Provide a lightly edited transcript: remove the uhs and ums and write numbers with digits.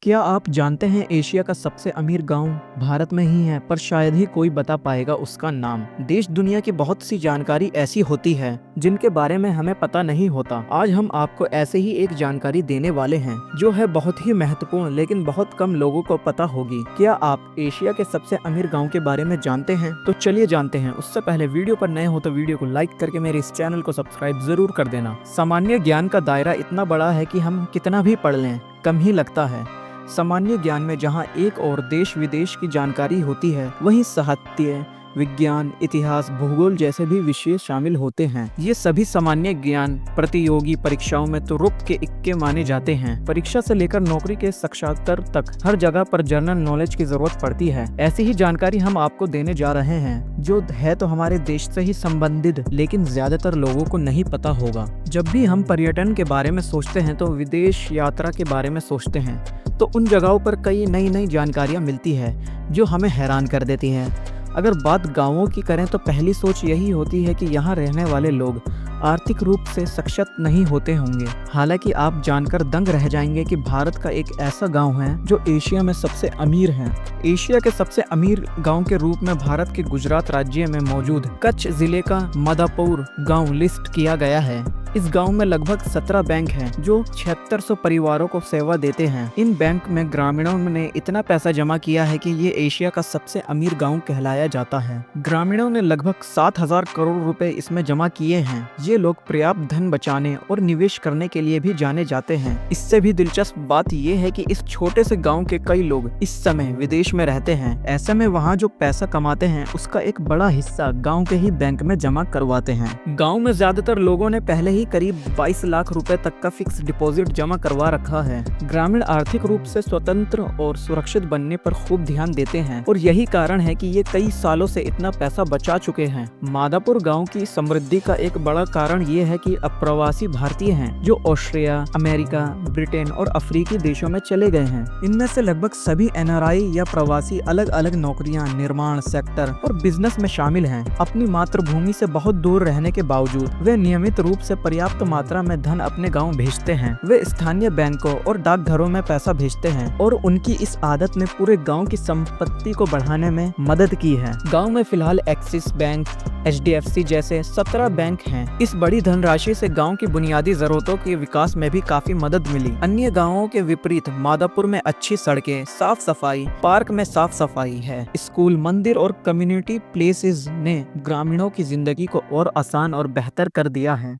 क्या आप जानते हैं एशिया का सबसे अमीर गांव भारत में ही है, पर शायद ही कोई बता पाएगा उसका नाम। देश दुनिया की बहुत सी जानकारी ऐसी होती है जिनके बारे में हमें पता नहीं होता। आज हम आपको ऐसे ही एक जानकारी देने वाले हैं जो है बहुत ही महत्वपूर्ण, लेकिन बहुत कम लोगों को पता होगी। क्या आप एशिया के सबसे अमीर गाँव के बारे में जानते हैं? तो चलिए जानते हैं। उससे पहले वीडियो पर नए हो तो वीडियो को लाइक करके मेरे इस चैनल को सब्सक्राइब जरूर कर देना। सामान्य ज्ञान का दायरा इतना बड़ा है कि हम कितना भी पढ़ लें कम ही लगता है। सामान्य ज्ञान में जहाँ एक और देश विदेश की जानकारी होती है, वहीं साहित्य, विज्ञान, इतिहास, भूगोल जैसे भी विषय शामिल होते हैं। ये सभी सामान्य ज्ञान प्रतियोगी परीक्षाओं में तो रुक के इक्के माने जाते हैं। परीक्षा से लेकर नौकरी के साक्षात्कार तक हर जगह पर जनरल नॉलेज की जरूरत पड़ती है। ऐसी ही जानकारी हम आपको देने जा रहे हैं जो है तो हमारे देश से ही संबंधित, लेकिन ज्यादातर लोगों को नहीं पता होगा। जब भी हम पर्यटन के बारे में सोचते हैं तो विदेश यात्रा के बारे में सोचते हैं, तो उन जगहों पर कई नई नई जानकारियाँ मिलती है जो हमें हैरान कर देती हैं। अगर बात गांवों की करें तो पहली सोच यही होती है कि यहाँ रहने वाले लोग आर्थिक रूप से सक्षम नहीं होते होंगे। हालांकि आप जानकर दंग रह जाएंगे कि भारत का एक ऐसा गांव है जो एशिया में सबसे अमीर है। एशिया के सबसे अमीर गांव के रूप में भारत के गुजरात राज्य में मौजूद कच्छ जिले का मादापुर गांव लिस्ट किया गया है। इस गांव में लगभग 17 बैंक हैं जो 7600 परिवारों को सेवा देते हैं। इन बैंक में ग्रामीणों ने इतना पैसा जमा किया है कि ये एशिया का सबसे अमीर गांव कहलाया जाता है। ग्रामीणों ने लगभग 7000 करोड़ रुपए इसमें जमा किए हैं। ये लोग पर्याप्त धन बचाने और निवेश करने के लिए भी जाने जाते हैं। इससे भी दिलचस्प बात ये है कि इस छोटे से गाँव के कई लोग इस समय विदेश में रहते हैं। ऐसे में वहाँ जो पैसा कमाते हैं उसका एक बड़ा हिस्सा गाँव के ही बैंक में जमा करवाते हैं। गाँव में ज्यादातर लोगों ने पहले करीब 22 लाख रुपए तक का फिक्स डिपॉजिट जमा करवा रखा है। ग्रामीण आर्थिक रूप से स्वतंत्र और सुरक्षित बनने पर खूब ध्यान देते हैं और यही कारण है कि ये कई सालों से इतना पैसा बचा चुके हैं। मादापुर गांव की समृद्धि का एक बड़ा कारण ये है कि अप्रवासी भारतीय हैं जो ऑस्ट्रेलिया, अमेरिका, ब्रिटेन और अफ्रीकी देशों में चले गए हैं। इनमें से लगभग सभी एनआरआई या प्रवासी अलग अलग नौकरियां, निर्माण सेक्टर और बिजनेस में शामिल हैं। अपनी मातृभूमि से बहुत दूर रहने के बावजूद वे नियमित रूप से पर्याप्त मात्रा में धन अपने गांव भेजते हैं। वे स्थानीय बैंकों और डाकघरों में पैसा भेजते हैं और उनकी इस आदत ने पूरे गांव की संपत्ति को बढ़ाने में मदद की है। गांव में फिलहाल एक्सिस बैंक, HDFC जैसे 17 बैंक हैं। इस बड़ी धनराशि से गांव की बुनियादी जरूरतों के विकास में भी काफी मदद मिली। अन्य गांवों के विपरीत मादापुर में अच्छी सड़कें, साफ सफाई, पार्क में साफ सफाई है। स्कूल, मंदिर और कम्युनिटी प्लेसेस ने ग्रामीणों की जिंदगी को और आसान और बेहतर कर दिया है।